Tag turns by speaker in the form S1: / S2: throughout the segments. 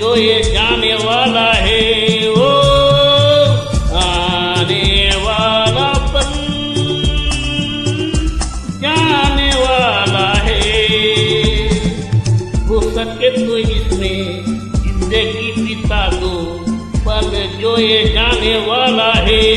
S1: जो ये जाने वाला है वो आने वाला पल जाने वाला है। हो सके तो इसमें जिंदगी बिता दो, पल जो ये जाने वाला है।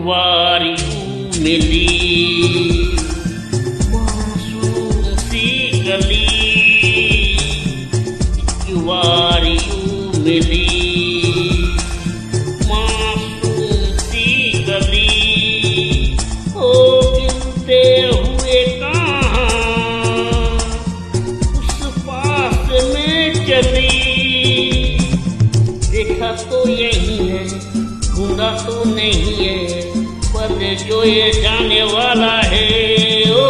S1: वारी मिली मासूम सी गली, वारी मिली मासूम सी गली। ओ गिरते हुए कहाँ उस पास में चली, देखा तो यही है ढूंढा तो नहीं है, पर जो ये जाने वाला है ओ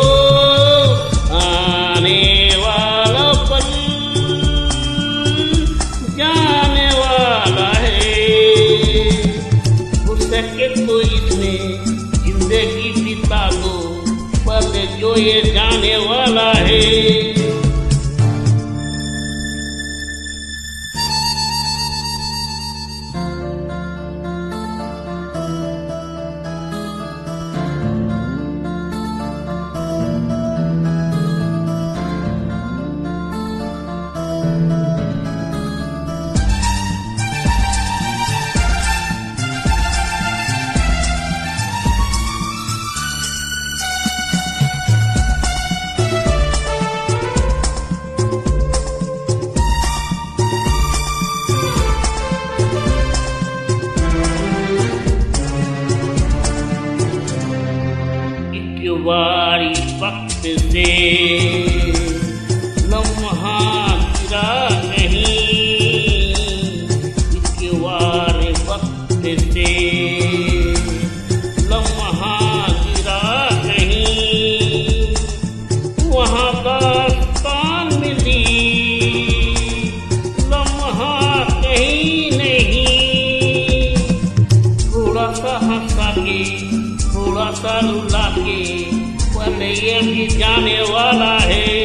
S1: आने वाला पल जाने वाला है। हो सके तो इसमें जिंदगी बिता दो, पर जो ये जाने वाला है। वारी वक्त से लम्हा गिरा नहीं, इसके वारे वक्त से लम्हा गिरा नहीं। वहाँ दास्तान मिली लम्हा कहीं नहीं। थोड़ा सा हंसा के थोड़ा सा रुला के, पल ये भी जाने वाला है।